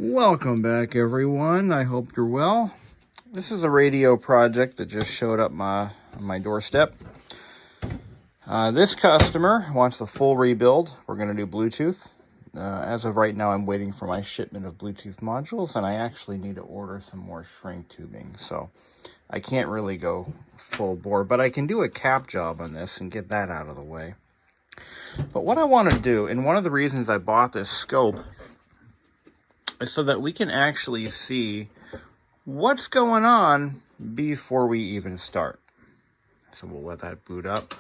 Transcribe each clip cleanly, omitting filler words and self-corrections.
Welcome back, everyone. I hope you're well. This is a radio project that just showed up on my doorstep. This customer wants the full rebuild. We're going to do Bluetooth. As of right now, I'm waiting for my shipment of Bluetooth modules, and I actually need to order some more shrink tubing. So I can't really go full bore, but I can do a cap job on this and get that out of the way. But what I want to do, and one of the reasons I bought this scope, is so that we can actually see what's going on before we even start. So we'll let that boot up.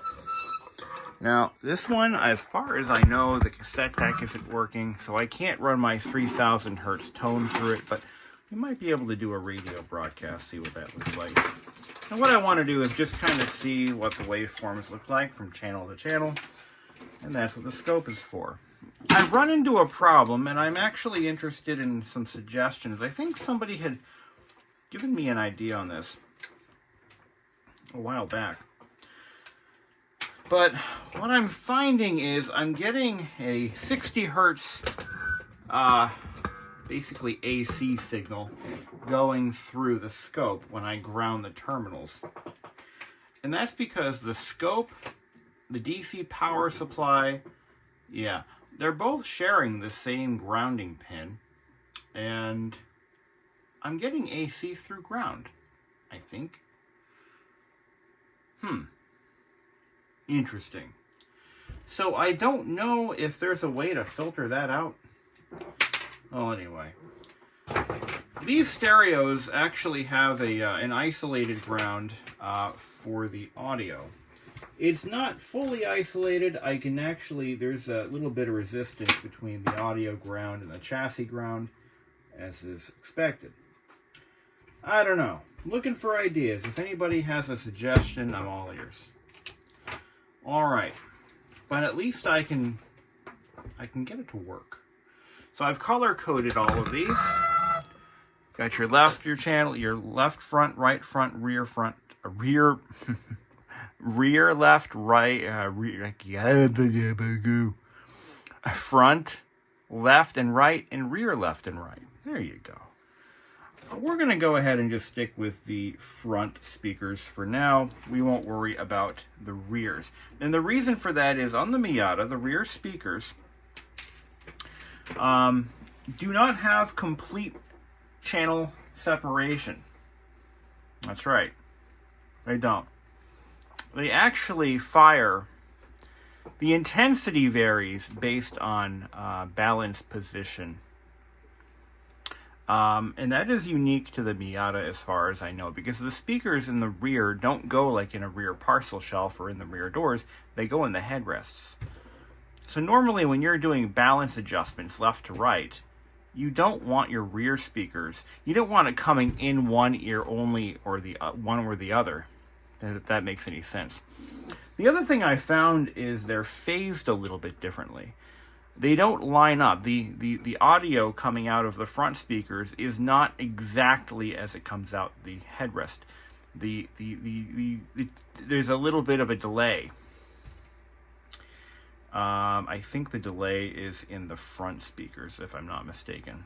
Now, this one, as far as I know, the cassette deck isn't working, so I can't run my 3000 hertz tone through it, but we might be able to do a radio broadcast, see what that looks like. And what I want to do is just kind of see what the waveforms look like from channel to channel, and that's what the scope is for. I've run into a problem, and I'm actually interested in some suggestions. I think somebody had given me an idea on this a while back. But what I'm finding is I'm getting a 60 hertz, basically AC signal going through the scope when I ground the terminals. And that's because the scope, the DC power supply, they're both sharing the same grounding pin, and I'm getting AC through ground, I think. Interesting. So I don't know if there's a way to filter that out. Well, anyway. These stereos actually have an isolated ground for the audio. It's not fully isolated. I can actually, there's a little bit of resistance between the audio ground and the chassis ground, as is expected. I don't know. Looking for ideas. If anybody has a suggestion, I'm all ears. Alright. But at least I can get it to work. So I've color-coded all of these. Got your left, your channel, your left front, right front, rear front, rear... rear, left, right, front, left, and right, and rear, left, and right. There you go. We're going to go ahead and just stick with the front speakers for now. We won't worry about the rears. And the reason for that is on the Miata, the rear speakers do not have complete channel separation. That's right. They don't. They actually fire, the intensity varies based on balance position. And that is unique to the Miata as far as I know, because the speakers in the rear don't go like in a rear parcel shelf or in the rear doors, they go in the headrests. So normally when you're doing balance adjustments left to right, you don't want your rear speakers, you don't want it coming in one ear only or the one or the other. If that makes any sense. The other thing I found is they're phased a little bit differently. They don't line up. The audio coming out of the front speakers is not exactly as it comes out the headrest. There's a little bit of a delay. I think the delay is in the front speakers, if I'm not mistaken.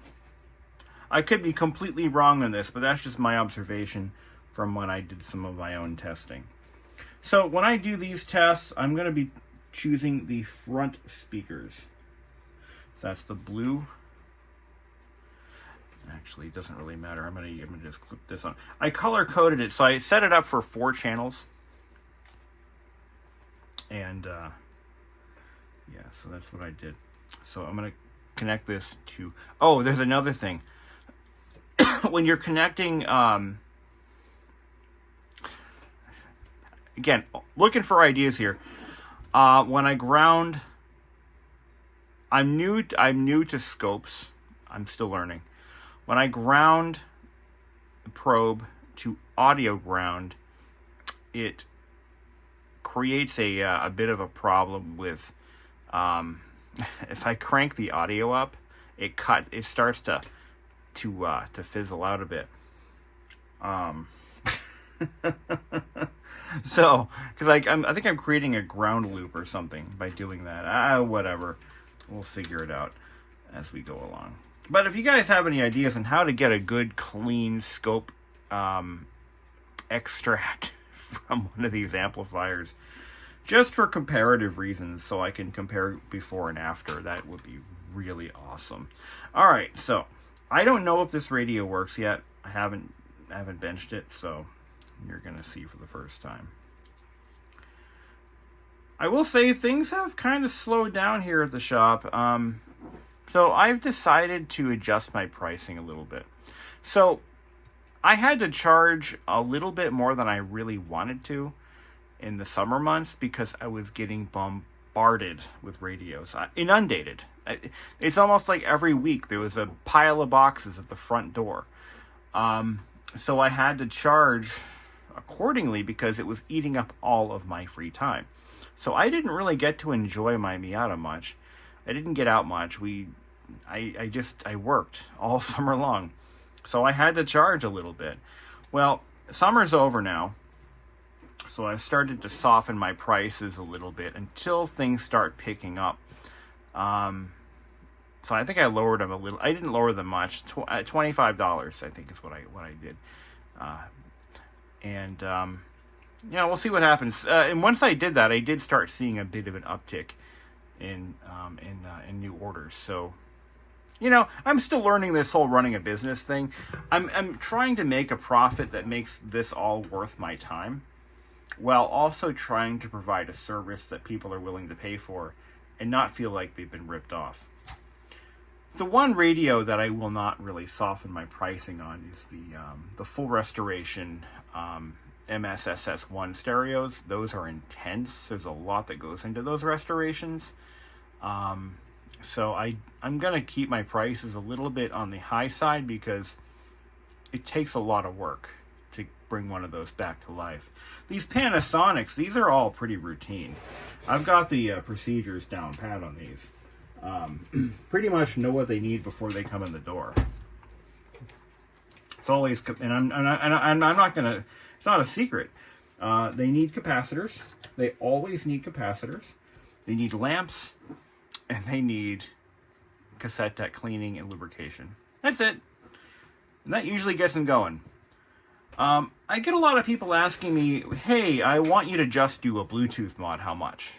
I could be completely wrong on this, but that's just my observation from when I did some of my own testing. So when I do these tests, I'm going to be choosing the front speakers. That's the blue. Actually, it doesn't really matter. I'm going to just clip this on. I color coded it, so I set it up for 4 channels. And so that's what I did. So I'm going to connect this to. Oh, there's another thing. When you're connecting. Again, looking for ideas here. When I ground, I'm new to scopes. I'm still learning. When I ground the probe to audio ground, it creates a bit of a problem with if I crank the audio up, it starts to fizzle out a bit. So, because I think I'm creating a ground loop or something by doing that. Whatever. We'll figure it out as we go along. But if you guys have any ideas on how to get a good, clean scope extract from one of these amplifiers, just for comparative reasons, so I can compare before and after, that would be really awesome. All right, so I don't know if this radio works yet. I haven't benched it, so you're gonna see for the first time. I will say things have kind of slowed down here at the shop. So I've decided to adjust my pricing a little bit. So I had to charge a little bit more than I really wanted to in the summer months because I was getting bombarded with radios, inundated. It's almost like every week there was a pile of boxes at the front door. So I had to charge accordingly because it was eating up all of my free time. So I didn't really get to enjoy my Miata much. I didn't get out much. I worked all summer long. So I had to charge a little bit. Well, summer's over now. So I started to soften my prices a little bit until things start picking up. So I think I lowered them a little. I didn't lower them much. $25, I think, is what I did. We'll see what happens. And once I did that, I did start seeing a bit of an uptick in new orders. So, I'm still learning this whole running a business thing. I'm trying to make a profit that makes this all worth my time, while also trying to provide a service that people are willing to pay for and not feel like they've been ripped off. The one radio that I will not really soften my pricing on is the full restoration MSSS1 stereos. Those are intense. There's a lot that goes into those restorations. So I'm going to keep my prices a little bit on the high side because it takes a lot of work to bring one of those back to life. These Panasonics, these are all pretty routine. I've got the procedures down pat on these. Pretty much know what they need before they come in the door. It's always, and I'm not gonna. It's not a secret. They need capacitors. They always need capacitors. They need lamps, and they need cassette deck cleaning and lubrication. That's it. And that usually gets them going. I get a lot of people asking me, "Hey, I want you to just do a Bluetooth mod. How much?"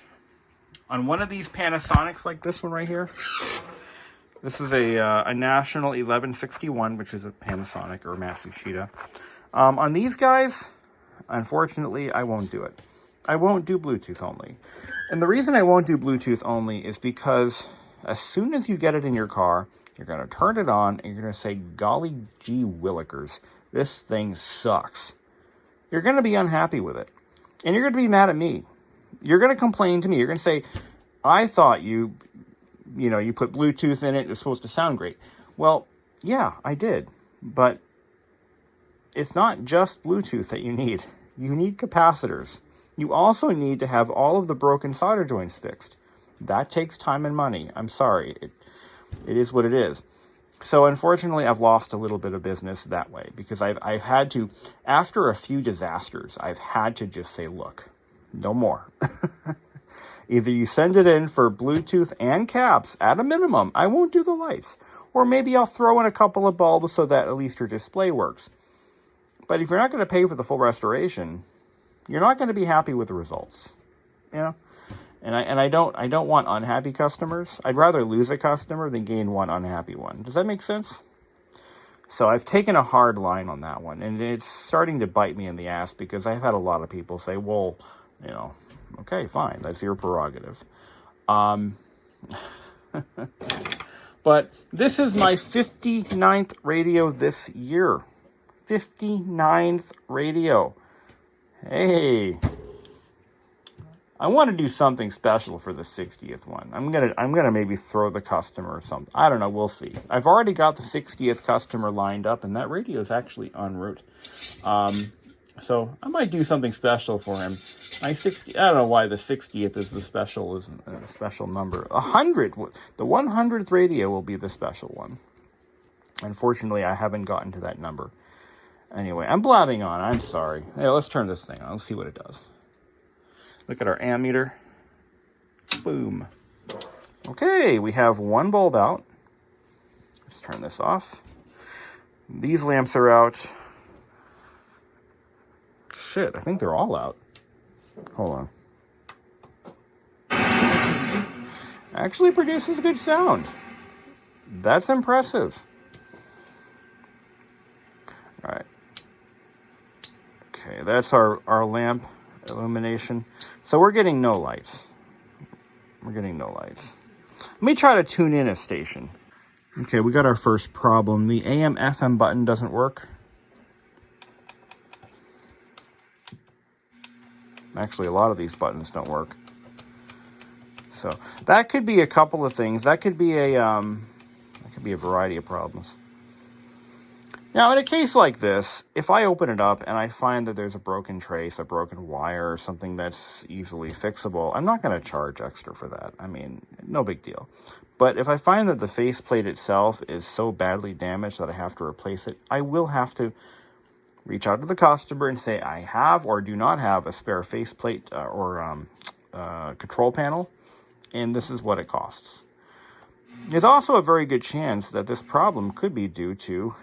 On one of these Panasonics, like this one right here, this is a National 1161, which is a Panasonic or a Matsushita. On these guys, unfortunately, I won't do it. I won't do Bluetooth only. And the reason I won't do Bluetooth only is because as soon as you get it in your car, you're going to turn it on and you're going to say, golly gee willikers, this thing sucks. You're going to be unhappy with it. And you're going to be mad at me. You're going to complain to me. You're going to say, I thought you put Bluetooth in it. It's supposed to sound great. Well, yeah, I did. But it's not just Bluetooth that you need. You need capacitors. You also need to have all of the broken solder joints fixed. That takes time and money. I'm sorry. It is what it is. So unfortunately, I've lost a little bit of business that way because I've had to, after a few disasters, I've had to just say, look, no more. Either you send it in for Bluetooth and caps at a minimum. I won't do the lights. Or maybe I'll throw in a couple of bulbs so that at least your display works. But if you're not going to pay for the full restoration, you're not going to be happy with the results. And I don't want unhappy customers. I'd rather lose a customer than gain one unhappy one. Does that make sense? So I've taken a hard line on that one, and it's starting to bite me in the ass because I've had a lot of people say, well, okay, fine, that's your prerogative. But this is my 59th radio this year. 59th radio. Hey, I want to do something special for the 60th one. I'm gonna maybe throw the customer or something. I don't know. We'll see. I've already got the 60th customer lined up, and that radio is actually en route. So I might do something special for him. I don't know why the 60th is a special number. 100, the 100th radio will be the special one. Unfortunately, I haven't gotten to that number. Anyway, I'm blabbing on. I'm sorry. Hey, let's turn this thing on. Let's see what it does. Look at our ammeter. Boom. Okay, we have one bulb out. Let's turn this off. These lamps are out. Shit, I think they're all out. Hold on. Actually produces good sound. That's impressive. All right. Okay, that's our lamp illumination. So we're getting no lights. We're getting no lights. Let me try to tune in a station. Okay, we got our first problem. The AM FM button doesn't work. Actually, a lot of these buttons don't work. So that could be a couple of things. That could be a variety of problems. Now, in a case like this, if I open it up and I find that there's a broken trace, a broken wire, or something that's easily fixable, I'm not going to charge extra for that. I mean, no big deal. But if I find that the faceplate itself is so badly damaged that I have to replace it, I will have to reach out to the customer and say I have or do not have a spare faceplate or control panel, and this is what it costs. There's also a very good chance that this problem could be due to,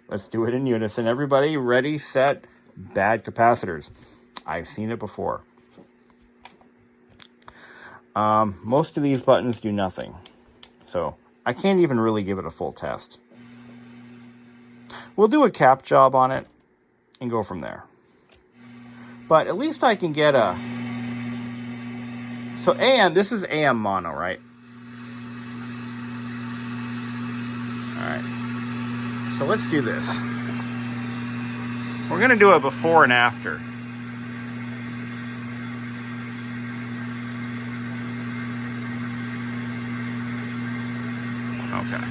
let's do it in unison, everybody, ready, set, bad capacitors. I've seen it before. Most of these buttons do nothing, so I can't even really give it a full test. We'll do a cap job on it and go from there. But at least I can get a... So AM, this is AM mono, right? Alright. So let's do this. We're going to do a before and after. Okay.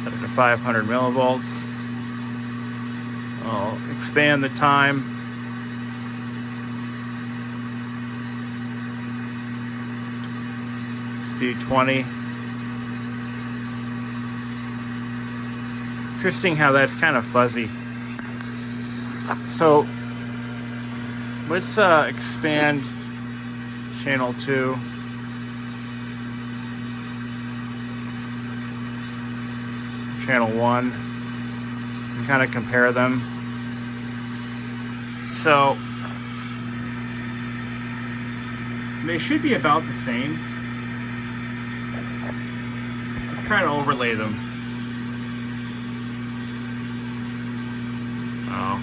Set it to 500 millivolts. I'll expand the time. Let's do 20. Interesting how that's kind of fuzzy. So let's expand channel 2. Channel 1 and kind of compare them. So they should be about the same. Let's try to overlay them. Oh.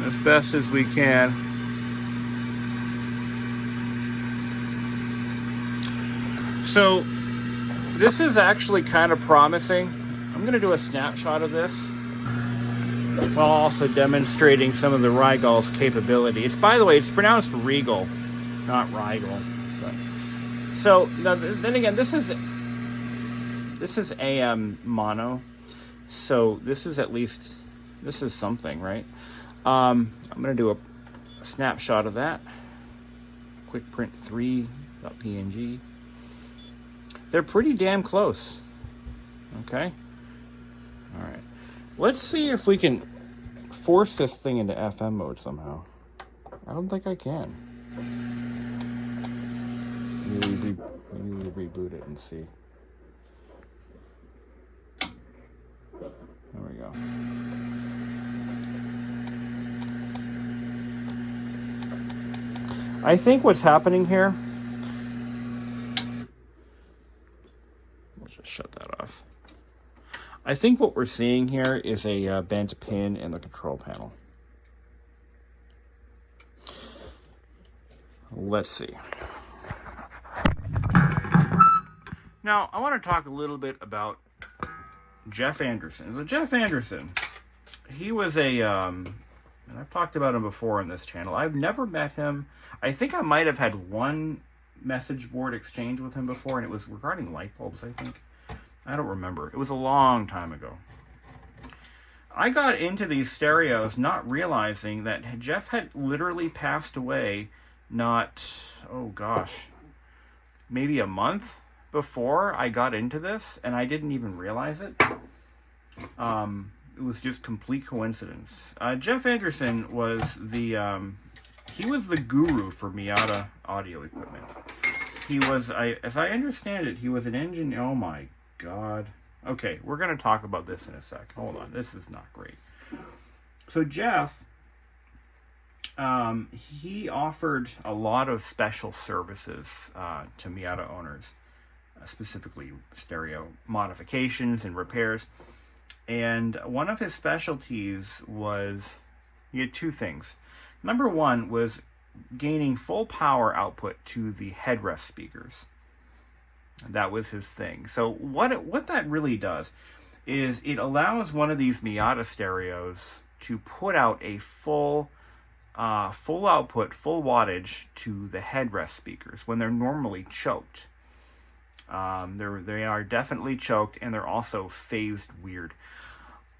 As best as we can. So this is actually kind of promising. I'm going to do a snapshot of this while also demonstrating some of the Rigal's capability. It's, by the way, it's pronounced Regal, not Rigel. But, so now, then again, this is AM mono, so this is at least, this is something, right? I'm going to do a snapshot of that. QuickPrint3.png. They're pretty damn close. Okay. All right. Let's see if we can force this thing into FM mode somehow. I don't think I can. Maybe we reboot it and see. There we go. I think what's happening here, let's just shut that off. I think what we're seeing here is a bent pin in the control panel. Let's see. Now, I want to talk a little bit about Jeff Anderson. So Jeff Anderson, he was and I've talked about him before on this channel. I've never met him. I think I might have had one message board exchange with him before, and it was regarding light bulbs, I think. I don't remember. It was a long time ago. I got into these stereos not realizing that Jeff had literally passed away not, oh gosh, maybe a month before I got into this, and I didn't even realize it. It was just complete coincidence. Jeff Anderson was he was the guru for Miata audio equipment. He was, as I understand it, he was an engineer. Oh my God. Okay, we're going to talk about this in a sec. Hold on, this is not great. So Jeff, he offered a lot of special services to Miata owners, specifically stereo modifications and repairs. And one of his specialties was, he had two things. Number one was gaining full power output to the headrest speakers. That was his thing. So what that really does is it allows one of these Miata stereos to put out a full output, full wattage to the headrest speakers when they're normally choked. They are definitely choked, and they're also phased weird.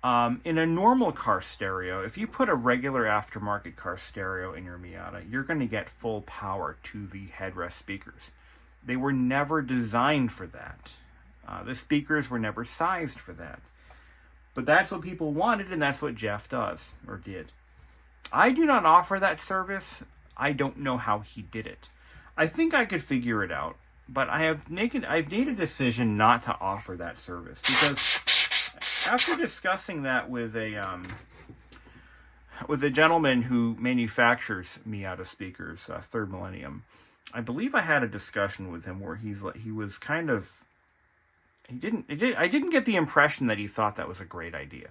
In a normal car stereo, if you put a regular aftermarket car stereo in your Miata, you're going to get full power to the headrest speakers. They were never designed for that. The speakers were never sized for that. But that's what people wanted, and that's what Jeff does, or did. I do not offer that service. I don't know how he did it. I think I could figure it out, but I've made a decision not to offer that service, because after discussing that with a gentleman who manufactures Miata speakers, Third Millennium, I believe I had a discussion with him where I didn't get the impression that he thought that was a great idea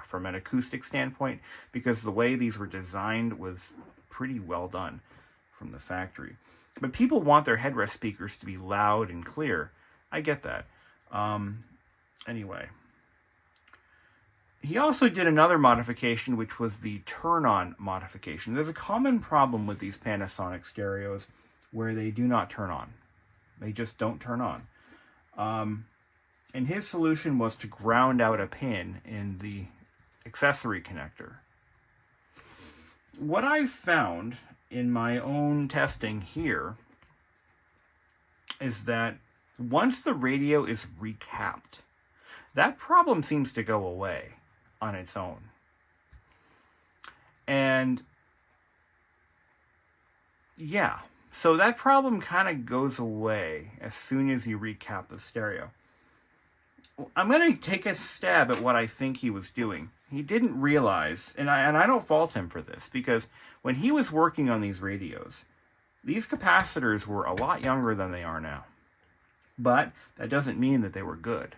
from an acoustic standpoint, because the way these were designed was pretty well done from the factory. But people want their headrest speakers to be loud and clear. I get that. Anyway. He also did another modification, which was the turn-on modification. There's a common problem with these Panasonic stereos where they do not turn on. They just don't turn on. And his solution was to ground out a pin in the accessory connector. What I found in my own testing here is that once the radio is recapped, that problem seems to go away on its own. And yeah, so that problem kind of goes away as soon as you recap the stereo. I'm going to take a stab at what I think he was doing. He didn't realize, and I don't fault him for this, because when he was working on these radios, these capacitors were a lot younger than they are now. But that doesn't mean that they were good.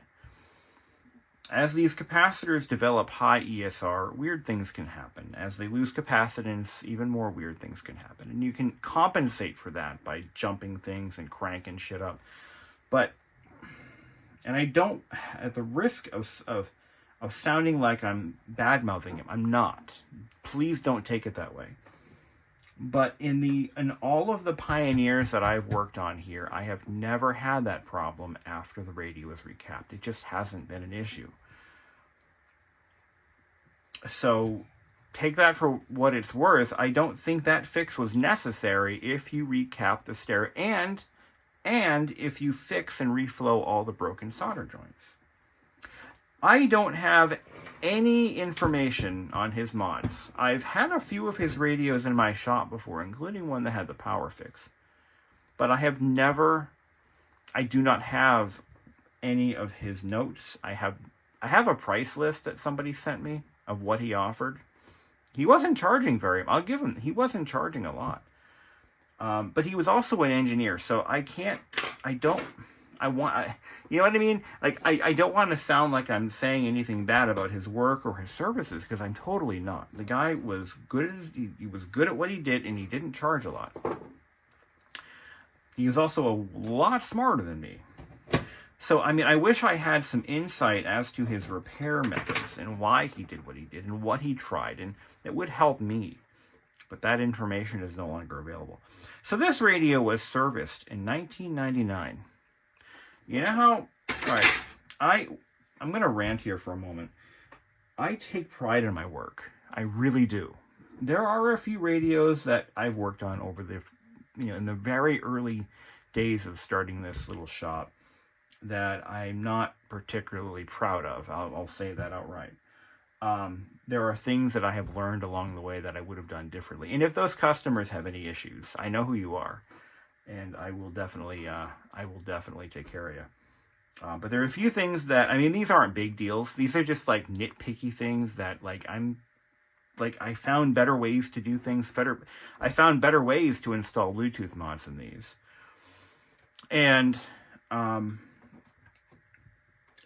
As these capacitors develop high ESR, weird things can happen. As they lose capacitance, even more weird things can happen. And you can compensate for that by jumping things and cranking shit up. But, and I don't, at the risk of sounding like I'm bad-mouthing him, I'm not. Please don't take it that way. But in all of the Pioneers that I've worked on here, I have never had that problem after the radio is recapped. It just hasn't been an issue. So take that for what it's worth. I don't think that fix was necessary if you recap the stereo and if you fix and reflow all the broken solder joints. I don't have any information on his mods. I've had a few of his radios in my shop before, including one that had the power fix. But I do not have any of his notes. I have a price list that somebody sent me of what he offered. He wasn't charging I'll give him, he wasn't charging a lot. But he was also an engineer, so you know what I mean? Like, I don't want to sound like I'm saying anything bad about his work or his services, because I'm totally not. The guy was good he was good at what he did, and he didn't charge a lot. He was also a lot smarter than me. So, I mean, I wish I had some insight as to his repair methods and why he did what he did and what he tried, and it would help me. But that information is no longer available. So this radio was serviced in 1999. You know how, all right, I'm going to rant here for a moment. I take pride in my work. I really do. There are a few radios that I've worked on over the, in the very early days of starting this little shop that I'm not particularly proud of. I'll say that outright. There are things that I have learned along the way that I would have done differently. And if those customers have any issues, I know who you are, and I will definitely take care of you. But there are a few things that, I mean, these aren't big deals. These are just like nitpicky things that I found better ways to do things better. I found better ways to install Bluetooth mods in these. And,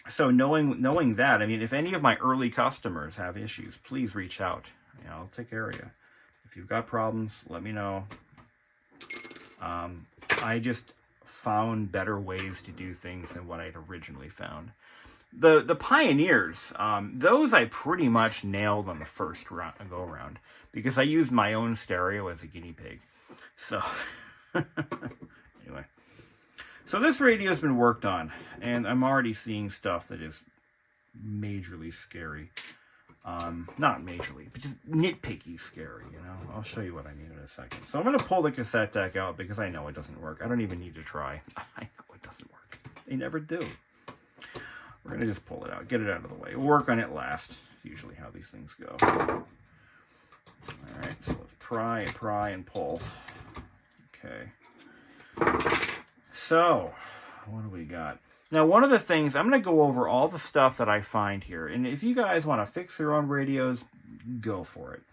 so knowing that, I mean, if any of my early customers have issues, please reach out. I'll take care of you. If you've got problems, let me know. I just found better ways to do things than what I'd originally found. The Pioneers, those I pretty much nailed on the first go around because I used my own stereo as a guinea pig. So anyway, so this radio has been worked on, and I'm already seeing stuff that is majorly scary. Not majorly, but just nitpicky scary, I'll show you what I mean in a second. So I'm going to pull the cassette deck out because I know it doesn't work. I don't even need to try. I know it doesn't work. They never do. We're going to just pull it out, get it out of the way. We'll work on it last. It's usually how these things go. All right, so let's pry, and pull. Okay. So, what do we got? Now, one of the things, I'm going to go over all the stuff that I find here. And if you guys want to fix your own radios, go for it.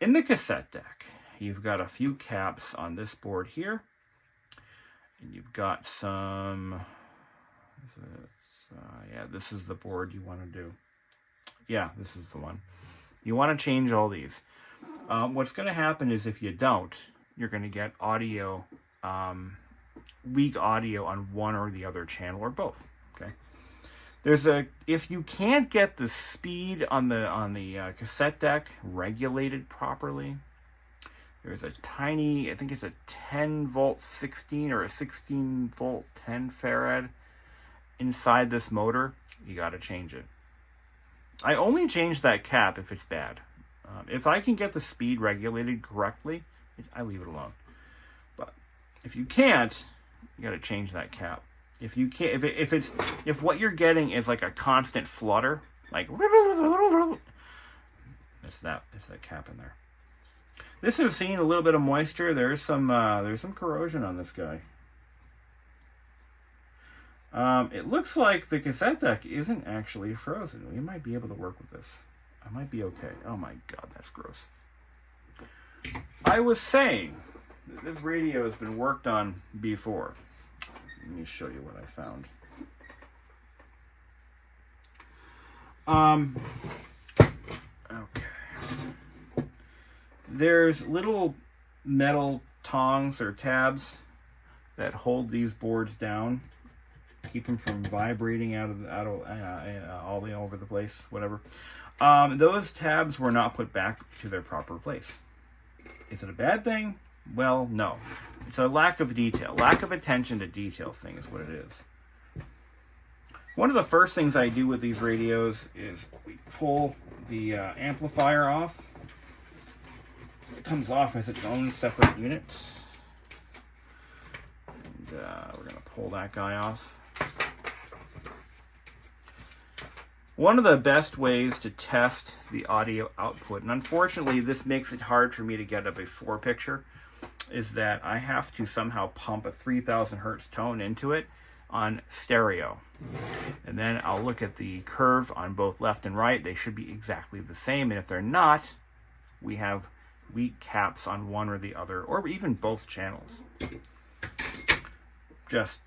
In the cassette deck, you've got a few caps on this board here. And you've got some... yeah, this is the board you want to do. Yeah, this is the one. You want to change all these. What's going to happen is if you don't, you're going to get audio... weak audio on one or the other channel or both. Okay, if you can't get the speed on the cassette deck regulated properly, there's a tiny, I think it's a 10 volt 16 or a 16 volt 10 farad inside this motor. You got to change it. I only change that cap if it's bad. If I can get the speed regulated correctly, I leave it alone. But if you can't, you got to change that cap. If you can't, if what you're getting is like a constant flutter, like it's that cap in there. This is seeing a little bit of moisture. There's some corrosion on this guy. It looks like the cassette deck isn't actually frozen. We might be able to work with this. I might be okay. Oh my God, that's gross. I was saying that this radio has been worked on before. Let me show you what I found. Okay. There's little metal tongs or tabs that hold these boards down, keep them from vibrating all the way over the place, whatever. Those tabs were not put back to their proper place. Is it a bad thing? Well, no. It's a lack of detail. Lack of attention to detail thing is what it is. One of the first things I do with these radios is we pull the amplifier off. It comes off as its own separate unit. And we're going to pull that guy off. One of the best ways to test the audio output, and unfortunately this makes it hard for me to get a before picture, is that I have to somehow pump a 3000 hertz tone into it on stereo. And then I'll look at the curve on both left and right. They should be exactly the same. And if they're not, we have weak caps on one or the other, or even both channels. Just,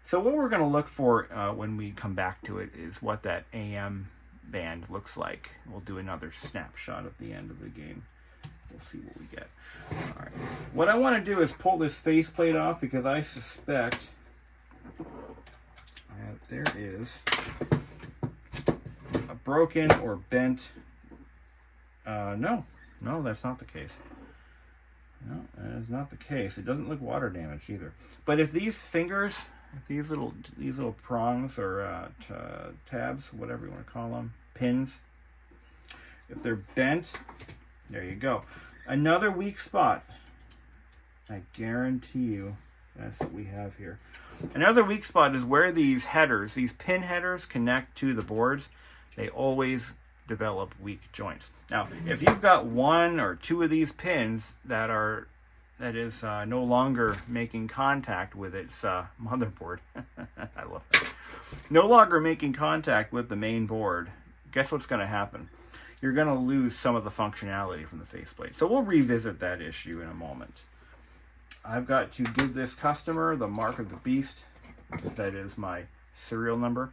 So what we're going to look for when we come back to it is what that AM band looks like. We'll do another snapshot at the end of the game. We'll see what we get. All right. What I want to do is pull this faceplate off because I suspect there is a broken or bent. No, that's not the case. No, that is not the case. It doesn't look water damaged either. But if these fingers, if these little prongs or tabs, whatever you want to call them, pins, If they're bent, there you go. Another weak spot. I guarantee you that's what we have here. Another weak spot is where these headers, these pin headers connect to the boards. They always develop weak joints. Now, if you've got one or two of these pins that is no longer making contact with its motherboard, I love that. No longer making contact with the main board, guess what's going to happen? You're going to lose some of the functionality from the faceplate. So we'll revisit that issue in a moment. I've got to give this customer the mark of the beast. That is my serial number.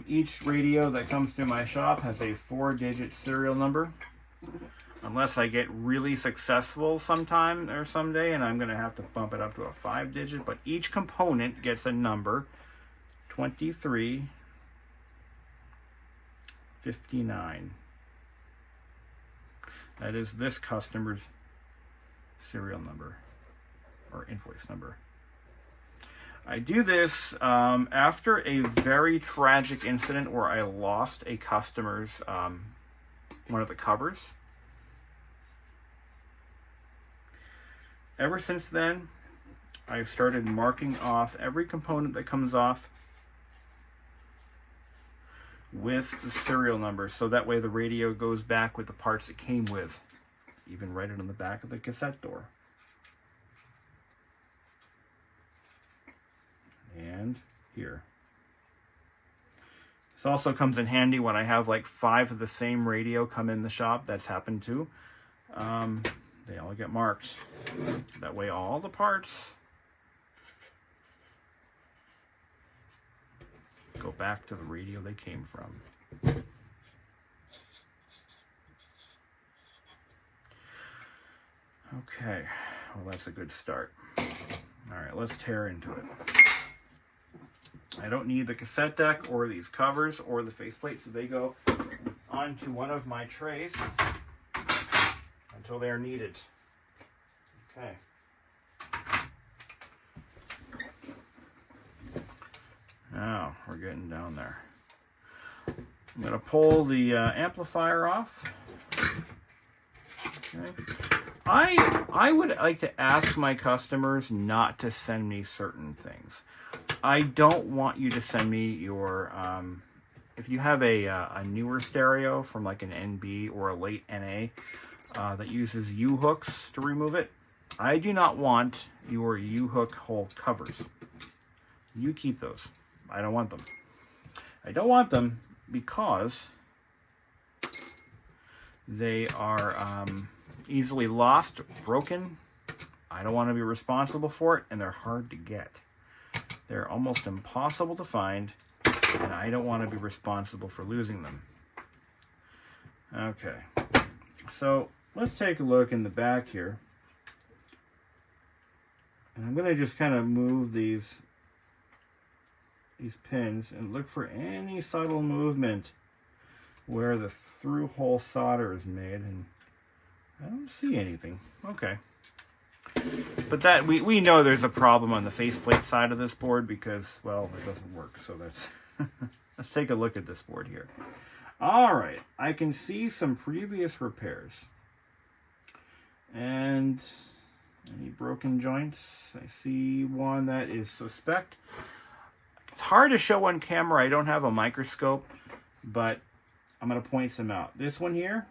Each radio that comes through my shop has a 4-digit serial number. Unless I get really successful sometime or someday, and I'm going to have to bump it up to a 5-digit. But each component gets a number, 2359. That is this customer's serial number or invoice number. I do this after a very tragic incident where I lost a customer's one of the covers. Ever since then, I've started marking off every component that comes off with the serial number, so that way the radio goes back with the parts it came with. Even write it on the back of the cassette door. And here. This also comes in handy when I have like 5 of the same radio come in the shop. That's happened too. They all get marked. That way all the parts go back to the radio they came from. Okay, well that's a good start. All right, let's tear into it. I don't need the cassette deck or these covers or the faceplate, so they go onto one of my trays until they are needed. Okay. Now we're getting down there. I'm going to pull the amplifier off. Okay. I would like to ask my customers not to send me certain things. I don't want you to send me your, if you have a newer stereo from like an NB or a late NA that uses U-hooks to remove it, I do not want your U-hook hole covers. You keep those. I don't want them. I don't want them because they are easily lost, broken. I don't want to be responsible for it, and they're hard to get. They're almost impossible to find, and I don't want to be responsible for losing them. Okay, so let's take a look in the back here. And I'm going to just kind of move these pins and look for any subtle movement where the through hole solder is made, and I don't see anything. Okay. But that we know there's a problem on the faceplate side of this board because, well, it doesn't work. So that's let's take a look at this board here. All right, I can see some previous repairs. And any broken joints? I see one that is suspect. It's hard to show on camera. I don't have a microscope, but I'm going to point some out. This one here,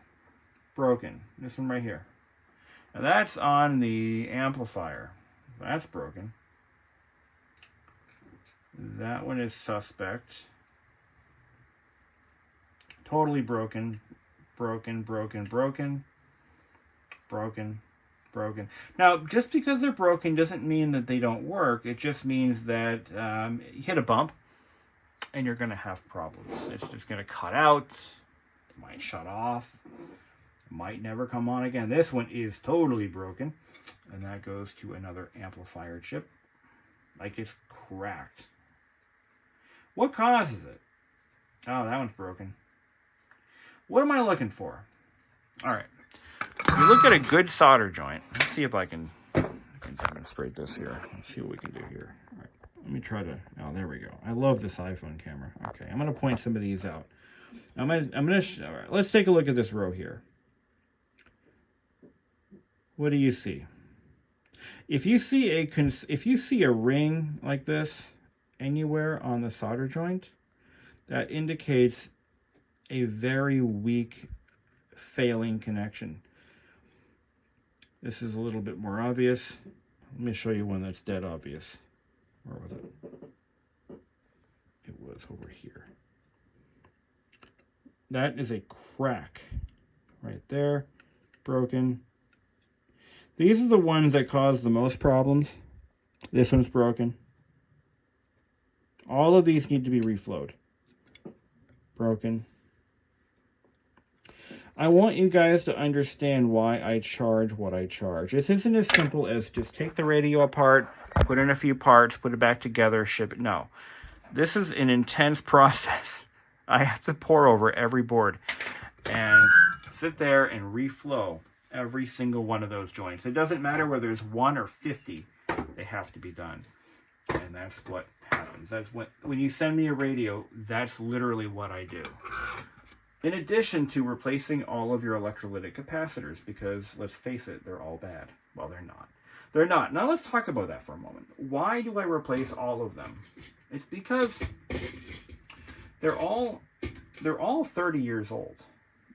broken. This one right here. Now that's on the amplifier. That's broken. That one is suspect. Totally broken. Broken, broken, broken. Broken, broken. Now, just because they're broken doesn't mean that they don't work. It just means that you hit a bump and you're going to have problems. It's just going to cut out. It might shut off. It might never come on again. This one is totally broken. And that goes to another amplifier chip. Like it's cracked. What causes it? Oh, that one's broken. What am I looking for? All right. If you look at a good solder joint, let's see if I can demonstrate this here. Let's see what we can do here. All right, let me try to, oh, there we go. I love this iPhone camera. Okay, I'm going to point some of these out. All right, let's take a look at this row here. What do you see? If you see a ring like this anywhere on the solder joint, that indicates a very weak failing connection. This is a little bit more obvious. Let me show you one that's dead obvious. Where was it? It was over here. That is a crack right there, broken. These are the ones that cause the most problems. This one's broken. All of these need to be reflowed. Broken. I want you guys to understand why I charge what I charge. This isn't as simple as just take the radio apart, put in a few parts, put it back together, ship it. No. This is an intense process. I have to pour over every board and sit there and reflow every single one of those joints. It doesn't matter whether there's 1 or 50, they have to be done. And that's what happens. That's when you send me a radio, that's literally what I do. In addition to replacing all of your electrolytic capacitors, because let's face it, they're all bad. Well, they're not. They're not. Now let's talk about that for a moment. Why do I replace all of them? It's because they're all 30 years old,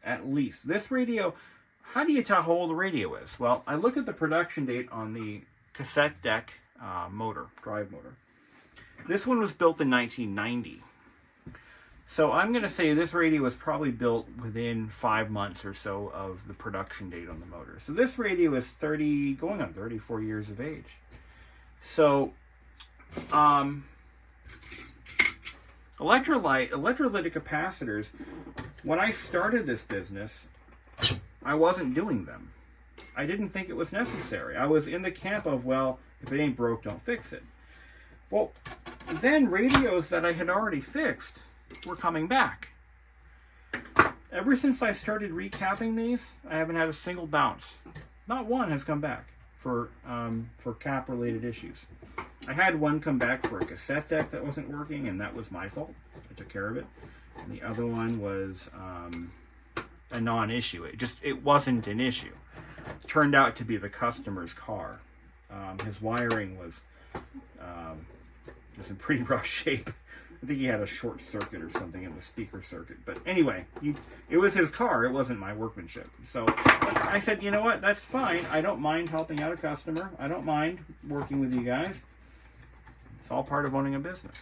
at least. This radio, how do you tell how old the radio is? Well, I look at the production date on the cassette deck drive motor. This one was built in 1990. So I'm going to say this radio was probably built within 5 months or so of the production date on the motor. So this radio is going on 34 years of age. So, electrolytic capacitors, when I started this business, I wasn't doing them. I didn't think it was necessary. I was in the camp of, well, if it ain't broke, don't fix it. Well, then radios that I had already fixed were coming back. Ever since I started recapping these, I haven't had a single bounce. Not one has come back for cap-related issues. I had one come back for a cassette deck that wasn't working, and that was my fault. I took care of it. And the other one was a non-issue. It wasn't an issue. It turned out to be the customer's car. His wiring was in pretty rough shape. I think he had a short circuit or something in the speaker circuit. But anyway, it was his car. It wasn't my workmanship. So I said, you know what? That's fine. I don't mind helping out a customer. I don't mind working with you guys. It's all part of owning a business.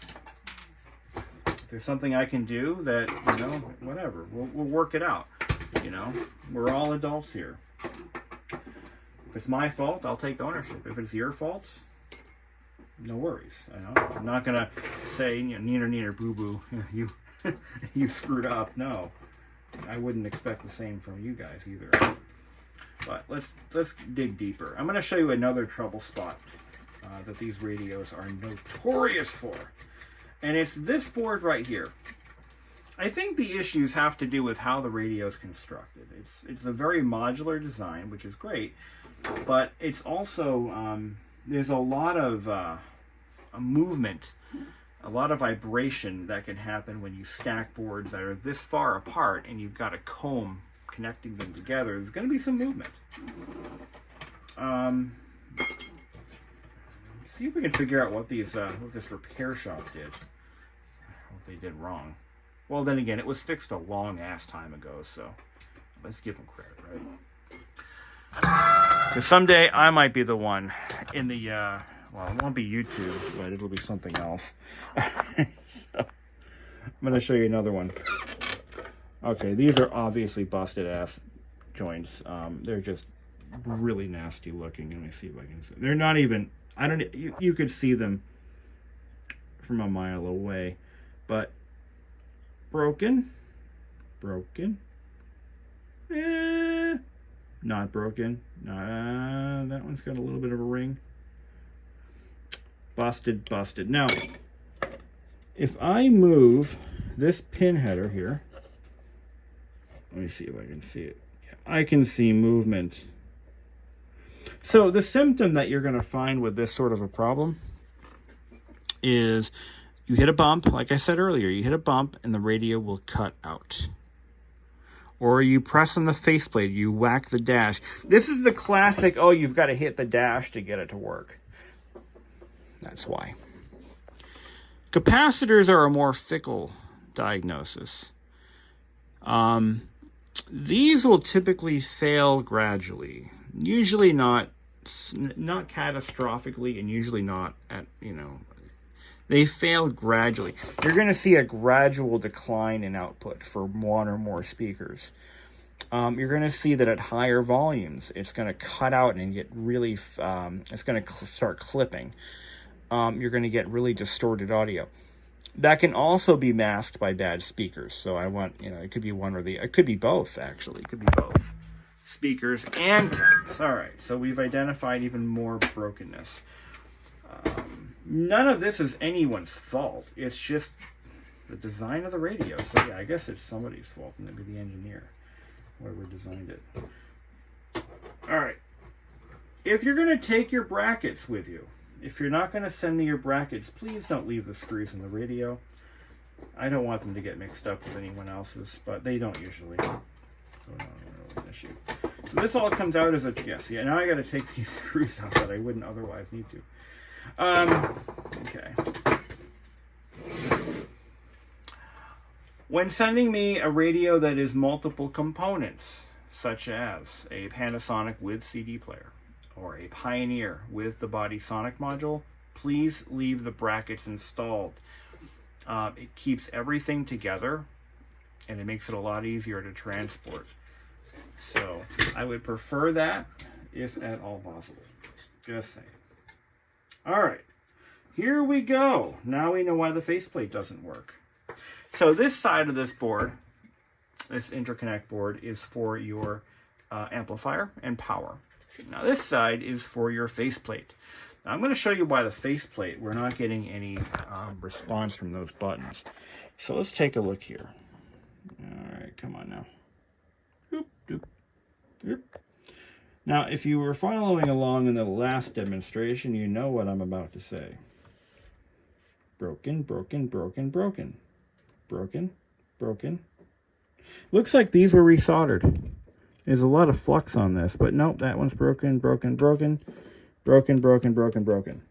If there's something I can do that, whatever. We'll work it out. We're all adults here. If it's my fault, I'll take ownership. If it's your fault, no worries. I'm not gonna say, neener boo boo, you screwed up. No, I wouldn't expect the same from you guys either. But let's dig deeper. I'm gonna show you another trouble spot that these radios are notorious for, and it's this board right here. I think the issues have to do with how the radio is constructed. It's a very modular design, which is great, but it's also there's a lot of a movement, a lot of vibration that can happen when you stack boards that are this far apart and you've got a comb connecting them together. There's going to be some movement. See if we can figure out what this repair shop did. What they did wrong. Well, then again, it was fixed a long ass time ago, so let's give them credit, right? Because someday I might be the one in the, well, it won't be YouTube, but it'll be something else. So, I'm going to show you another one. Okay, these are obviously busted ass joints. They're just really nasty looking. Let me see if I can see. They're not even, you could see them from a mile away, but broken, not broken, that one's got a little bit of a ring, busted. Now, if I move this pin header here, let me see if I can see it. Yeah, I can see movement. So the symptom that you're going to find with this sort of a problem is you hit a bump, like I said earlier, you hit a bump and the radio will cut out. Or you press on the faceplate, you whack the dash. This is the classic, oh, you've got to hit the dash to get it to work. That's why. Capacitors are a more fickle diagnosis. These will typically fail gradually. Usually not catastrophically, and usually not at, they fail gradually. You're going to see a gradual decline in output for one or more speakers. You're going to see that at higher volumes, it's going to cut out and get really, it's going to start clipping. You're going to get really distorted audio. That can also be masked by bad speakers. So it could be one or it could be both, actually. It could be both. Speakers and caps. All right, so we've identified even more brokenness. None of this is anyone's fault. It's just the design of the radio. So yeah, I guess it's somebody's fault, and it'd be the engineer, whoever designed it. All right. If you're going to take your brackets with you, if you're not going to send me your brackets, please don't leave the screws in the radio. I don't want them to get mixed up with anyone else's, but they don't usually. So not really an issue. So this all comes out as a, yes, yeah, now I got to take these screws out that I wouldn't otherwise need to. Okay. When sending me a radio that is multiple components, such as a Panasonic with CD player, or a Pioneer with the body sonic module, please leave the brackets installed. It keeps everything together, and it makes it a lot easier to transport. So I would prefer that if at all possible. Just saying. All right, here we go. Now we know why the faceplate doesn't work. So this side of this board, this interconnect board, is for your amplifier and power. Now this side is for your faceplate. Now I'm going to show you why the faceplate, we're not getting any response from those buttons. So let's take a look here. All right, come on now. Doop, doop, doop. Now, if you were following along in the last demonstration, you know what I'm about to say. Broken, broken, broken, broken. Broken, broken. Looks like these were resoldered. There's a lot of flux on this, but nope, that one's broken, broken, broken, broken, broken, broken, broken.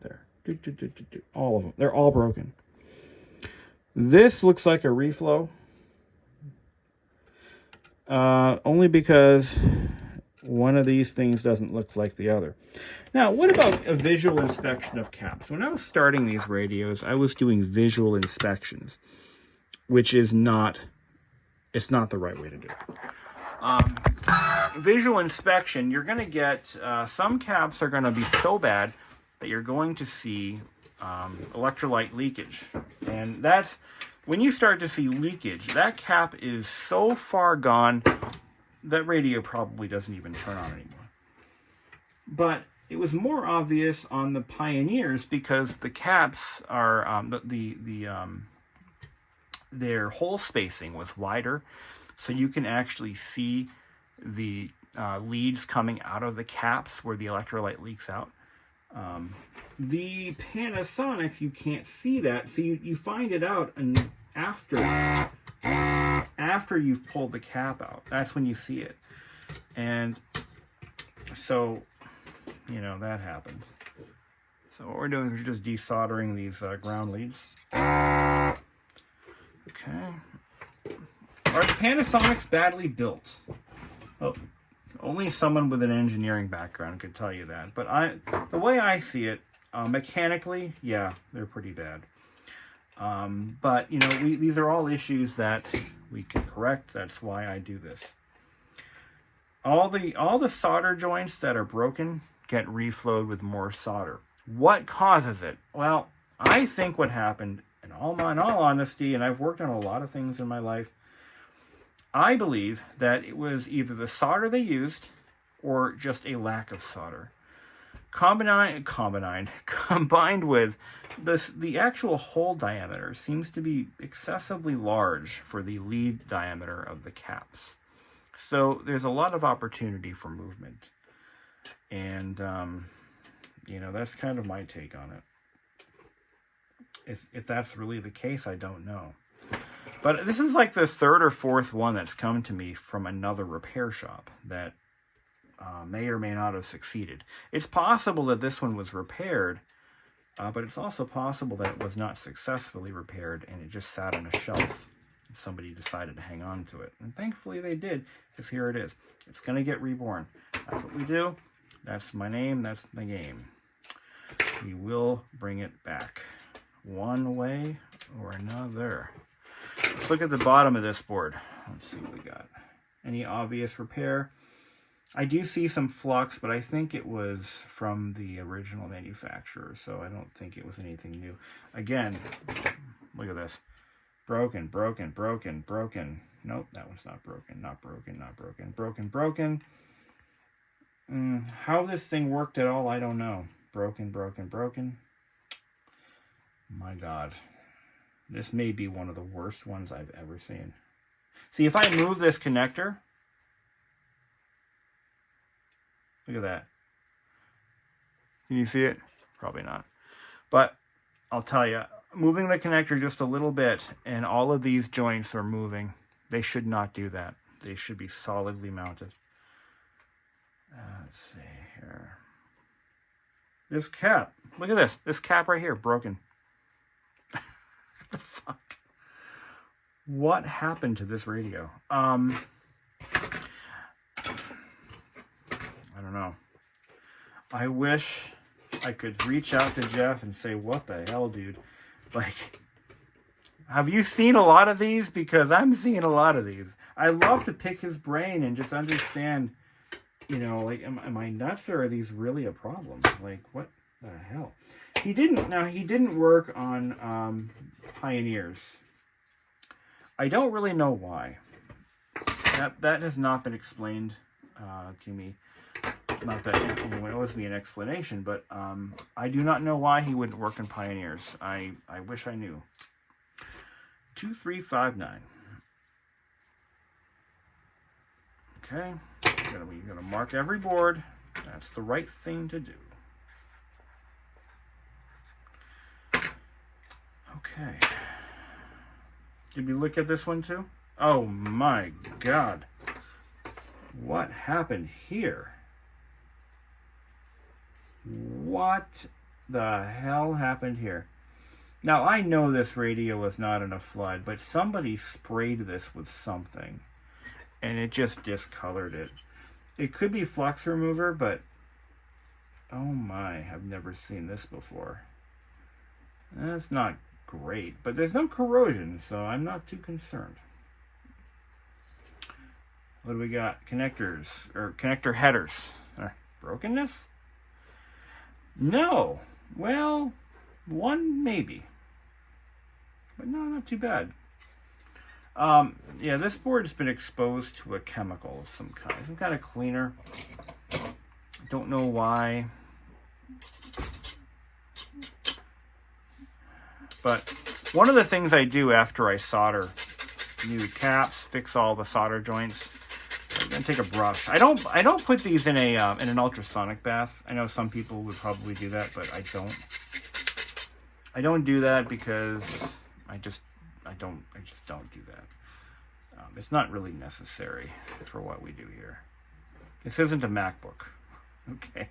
Right there. All of them. They're all broken. This looks like a reflow. Only because one of these things doesn't look like the other. Now, what about a visual inspection of caps? When I was starting these radios, I was doing visual inspections, which is not, it's not the right way to do it. Visual inspection, you're going to get, some caps are going to be so bad that you're going to see electrolyte leakage. And that's, when you start to see leakage, that cap is so far gone, that radio probably doesn't even turn on anymore. But it was more obvious on the Pioneers because the caps are, their hole spacing was wider, so you can actually see the leads coming out of the caps where the electrolyte leaks out. The Panasonics, you can't see that, so you find it out and after you've pulled the cap out. That's when you see it. And so, you know, that happened. So what we're doing is we're just desoldering these ground leads. Okay. Are the Panasonics badly built? Oh, only someone with an engineering background could tell you that. But the way I see it, mechanically, yeah, they're pretty bad. But, you know, these are all issues that we can correct. That's why I do this. All the solder joints that are broken get reflowed with more solder. What causes it? Well, I think what happened, in all honesty, and I've worked on a lot of things in my life, I believe that it was either the solder they used or just a lack of solder. Combined with the actual hole diameter seems to be excessively large for the lead diameter of the caps. So there's a lot of opportunity for movement. And, you know, that's kind of my take on it. if that's really the case, I don't know. But this is like the third or fourth one that's come to me from another repair shop that may or may not have succeeded. It's possible that this one was repaired, but it's also possible that it was not successfully repaired and it just sat on a shelf. Somebody decided to hang on to it. And thankfully they did, because here it is. It's going to get reborn. That's what we do. That's my name. That's the game. We will bring it back one way or another. Let's look at the bottom of this board. Let's see what we got. Any obvious repair? I do see some flux, but I think it was from the original manufacturer, so I don't think it was anything new. Again, look at this. Broken, broken, broken, broken. Nope, that one's not broken. Not broken, not broken. Broken, broken. How this thing worked at all, I don't know. Broken, broken, broken. My God. This may be one of the worst ones I've ever seen. See, if I move this connector, look at that. Can you see it? Probably not. But I'll tell you, moving the connector just a little bit and all of these joints are moving. They should not do that. They should be solidly mounted. Let's see here. This cap. Look at this. This cap right here, broken. What the fuck? What happened to this radio? I don't know. I wish I could reach out to Jeff and say, what the hell, dude? Like, have you seen a lot of these? Because I'm seeing a lot of these. I love to pick his brain and just understand, you know, like, am I nuts or are these really a problem? Like, what the hell? He didn't work on Pioneers. I don't really know why. That has not been explained to me. Not that anyone owes me an explanation, but I do not know why he wouldn't work in Pioneers. I wish I knew. 2359. Okay, we're gonna mark every board. That's the right thing to do. Okay. Did we look at this one too? Oh my God. What happened here? What the hell happened here? Now, I know this radio was not in a flood, but somebody sprayed this with something, and it just discolored it. It could be flux remover, but oh my, I've never seen this before. That's not great, but there's no corrosion, so I'm not too concerned. What do we got? Connectors, or connector headers. Brokenness? No. Well, one maybe. But no, not too bad. Yeah, this board has been exposed to a chemical of some kind of cleaner. Don't know why. But one of the things I do after I solder new caps, fix all the solder joints, I'm gonna take a brush. I don't put these in an ultrasonic bath. I know some people would probably do that, but I don't. I don't do that because I just don't do that. It's not really necessary for what we do here. This isn't a MacBook. Okay.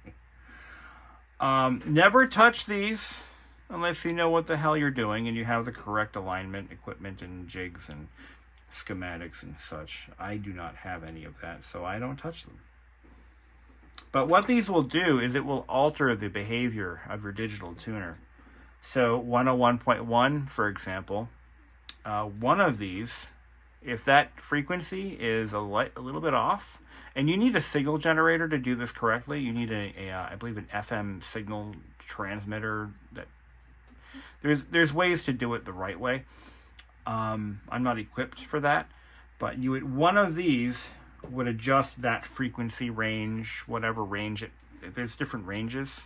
Never touch these unless you know what the hell you're doing and you have the correct alignment, equipment, and jigs and schematics and such. I do not have any of that, so I don't touch them. But what these will do is it will alter the behavior of your digital tuner. So 101.1, for example, one of these, if that frequency is a little bit off, and you need a signal generator to do this correctly, you need I believe an FM signal transmitter. That there's ways to do it the right way. I'm not equipped for that, but one of these would adjust that frequency range, whatever range it. There's different ranges,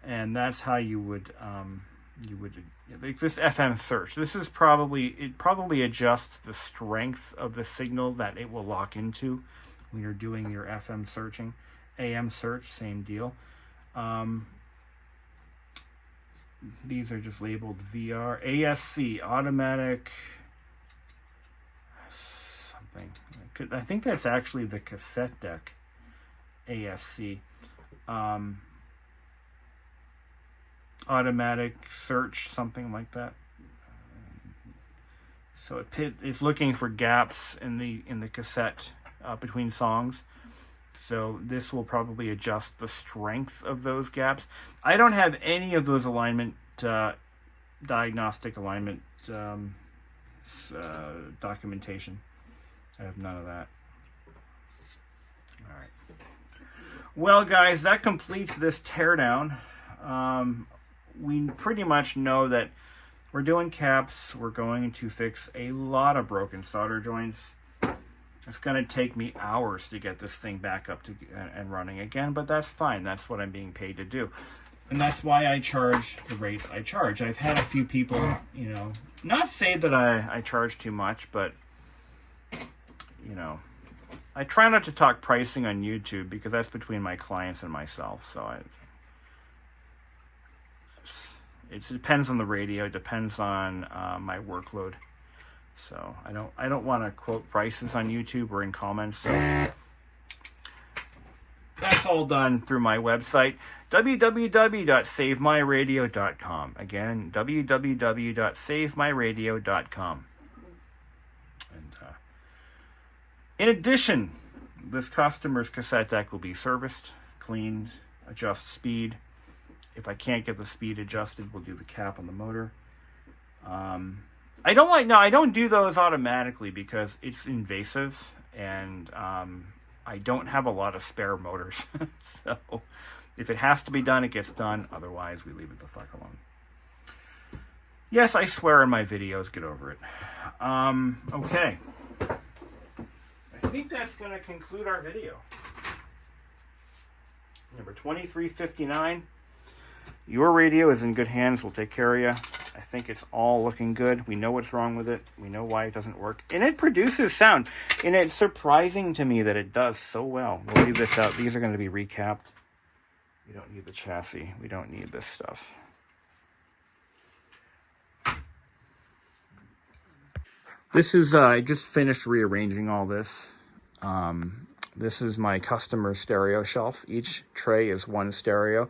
and that's how you would like this FM search. This is probably adjusts the strength of the signal that it will lock into when you're doing your FM searching. AM search, same deal. these are just labeled VR. ASC, automatic something. I think that's actually the cassette deck. ASC. Automatic search, something like that. So it's looking for gaps in the cassette between songs. So this will probably adjust the strength of those gaps. I don't have any of those alignment, diagnostic alignment documentation. I have none of that. All right. Well, guys, that completes this teardown. We pretty much know that we're doing caps. We're going to fix a lot of broken solder joints. It's going to take me hours to get this thing back up to and running again, but that's fine. That's what I'm being paid to do. And that's why I charge the rates I charge. I've had a few people, you know, not say that I charge too much, but, you know, I try not to talk pricing on YouTube because that's between my clients and myself. So it depends on the radio. It depends on my workload. So I don't want to quote prices on YouTube or in comments. So that's all done through my website, www.savemyradio.com. Again, www.savemyradio.com. And in addition, this customer's cassette deck will be serviced, cleaned, adjust speed. If I can't get the speed adjusted, we'll do the cap on the motor. I don't do those automatically because it's invasive, and I don't have a lot of spare motors. So if it has to be done, it gets done. Otherwise, we leave it the fuck alone. Yes, I swear in my videos. Get over it. Okay. I think that's going to conclude our video. Number 2359. Your radio is in good hands. We'll take care of you. I think it's all looking good. We know what's wrong with it. We know why it doesn't work. And it produces sound. And it's surprising to me that it does so well. We'll leave this out. These are going to be recapped. We don't need the chassis. We don't need this stuff. This is, I just finished rearranging all this. This is my customer stereo shelf. Each tray is one stereo.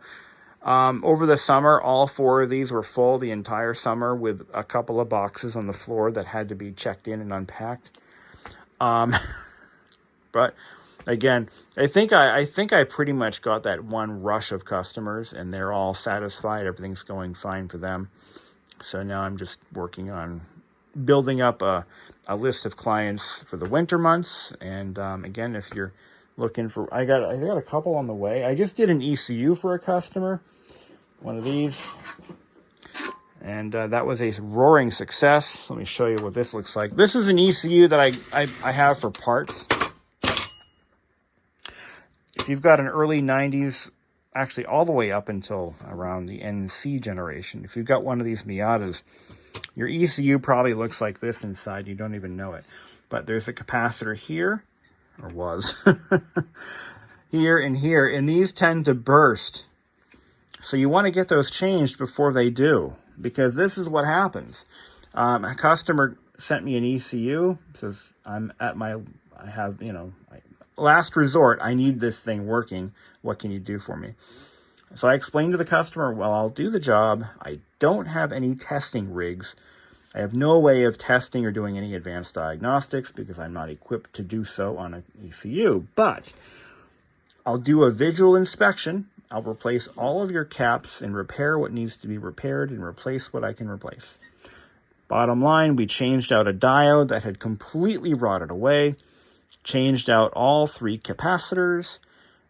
Over the summer, all 4 of these were full the entire summer with a couple of boxes on the floor that had to be checked in and unpacked. But again, I think I pretty much got that one rush of customers and they're all satisfied. Everything's going fine for them. So now I'm just working on building up a list of clients for the winter months. And again, if you're looking for, I got a couple on the way. I just did an ECU for a customer, one of these, and that was a roaring success. Let me show you what this looks like. This is an ECU that I have for parts. If you've got an early 90s, actually all the way up until around the NC generation, if you've got one of these Miatas, your ECU probably looks like this inside. You don't even know it. But there's a capacitor here, or was, here and here, and these tend to burst. So you want to get those changed before they do, because this is what happens. A customer sent me an ECU, says, last resort, I need this thing working. What can you do for me? So I explained to the customer, well, I'll do the job. I don't have any testing rigs. I have no way of testing or doing any advanced diagnostics because I'm not equipped to do so on an ECU. But I'll do a visual inspection. I'll replace all of your caps and repair what needs to be repaired and replace what I can replace. Bottom line, we changed out a diode that had completely rotted away, changed out all 3 capacitors.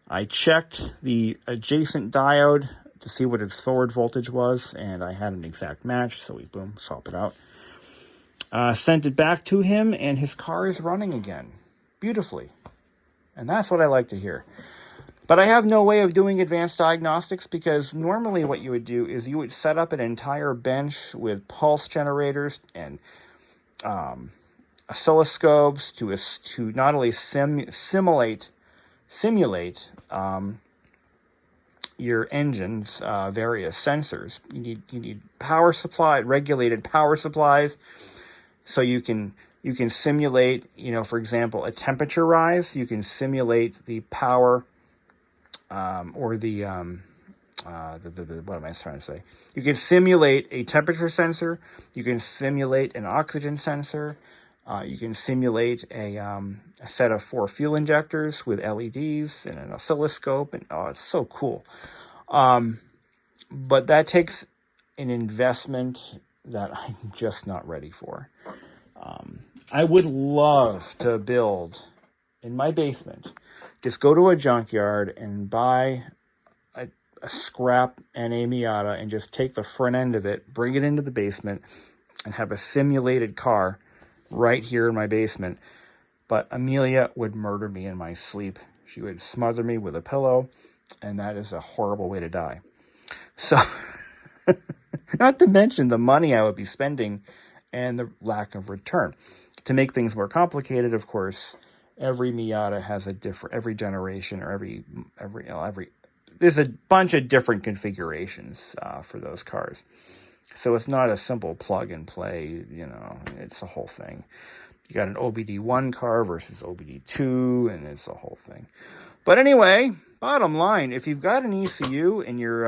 I checked the adjacent diode to see what its forward voltage was, and I had an exact match, so we, boom, swap it out. Sent it back to him, and his car is running again, beautifully. And that's what I like to hear. But I have no way of doing advanced diagnostics because normally what you would do is you would set up an entire bench with pulse generators and oscilloscopes to not only simulate your engine's various sensors. You need power supply, regulated power supplies, so you can simulate, for example, a temperature rise. You can simulate the power or the what am I trying to say? You can simulate a temperature sensor. You can simulate an oxygen sensor. You can simulate a set of 4 fuel injectors with LEDs and an oscilloscope, and it's so cool. But that takes an investment that I'm just not ready for. I would love to build in my basement. Just go to a junkyard and buy a scrap NA Miata and just take the front end of it, bring it into the basement, and have a simulated car right here in my basement. But Amelia would murder me in my sleep. She would smother me with a pillow, and that is a horrible way to die. So, not to mention the money I would be spending and the lack of return. To make things more complicated, of course, every Miata has a different, every generation or every there's a bunch of different configurations for those cars. So it's not a simple plug and play, it's a whole thing. You got an OBD1 car versus OBD2, and it's a whole thing. But anyway, bottom line, if you've got an ECU and you're,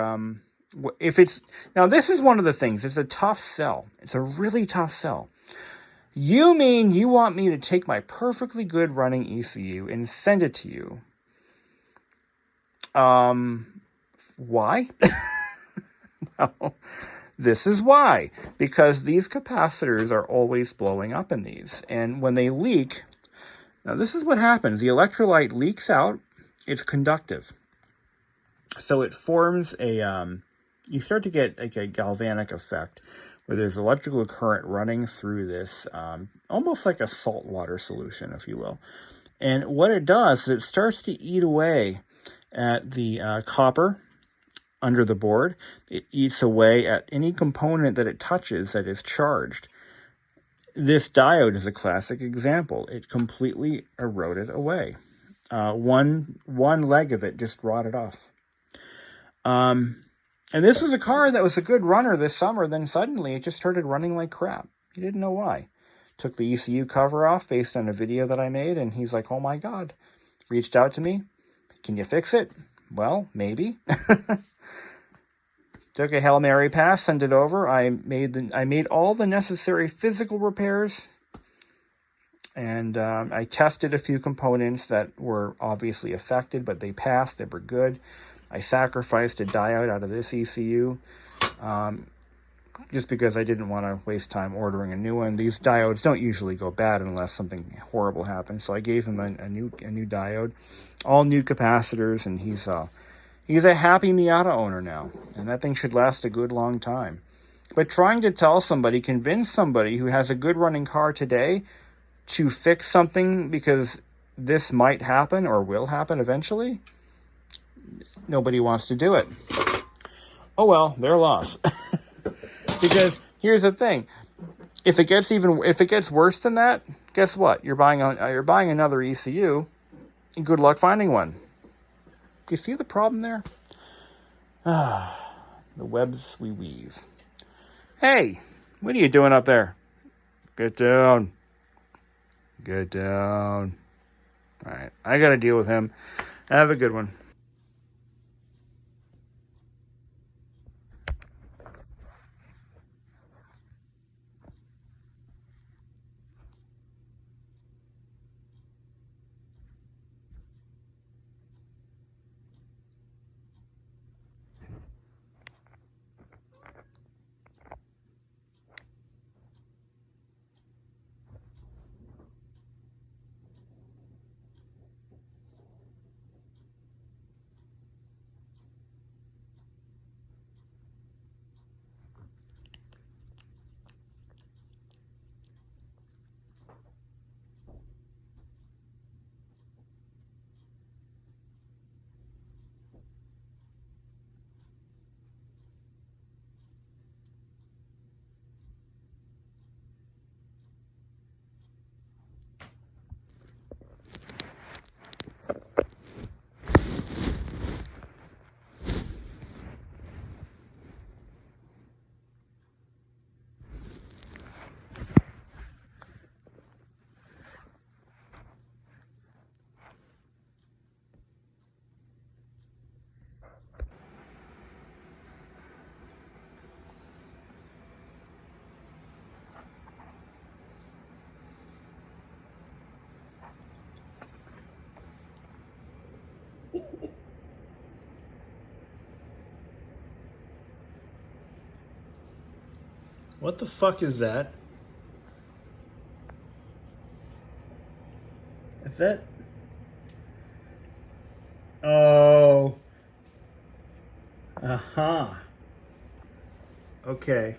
now this is one of the things, it's a tough sell. It's a really tough sell. You mean you want me to take my perfectly good running ECU and send it to you? Why? Well, this is why. Because these capacitors are always blowing up in these. And when they leak, now this is what happens. The electrolyte leaks out. It's conductive. So it forms you start to get like a galvanic effect where there's electrical current running through this, almost like a saltwater solution, if you will. And what it does is it starts to eat away at the copper under the board. It eats away at any component that it touches that is charged. This diode is a classic example. It completely eroded away. One leg of it just rotted off. And this was a car that was a good runner this summer. Then suddenly it just started running like crap. He didn't know why. Took the ECU cover off based on a video that I made, and he's like, "Oh my God." Reached out to me. "Can you fix it?" Well, maybe. Took a Hail Mary pass, sent it over. I made all the necessary physical repairs, and I tested a few components that were obviously affected, but they passed. They were good. I sacrificed a diode out of this ECU just because I didn't want to waste time ordering a new one. These diodes don't usually go bad unless something horrible happens. So I gave him a new diode, all new capacitors, and he's a happy Miata owner now. And that thing should last a good long time. But trying to convince somebody who has a good running car today to fix something because this might happen or will happen eventually, nobody wants to do it. Oh well, their loss. Because here's the thing: if it gets worse than that, guess what? You're buying another ECU. And good luck finding one. Do you see the problem there? The webs we weave. Hey, what are you doing up there? Get down. Get down. All right, I got to deal with him. Have a good one. What the fuck is that? Is that... Oh. Uh-huh. Okay.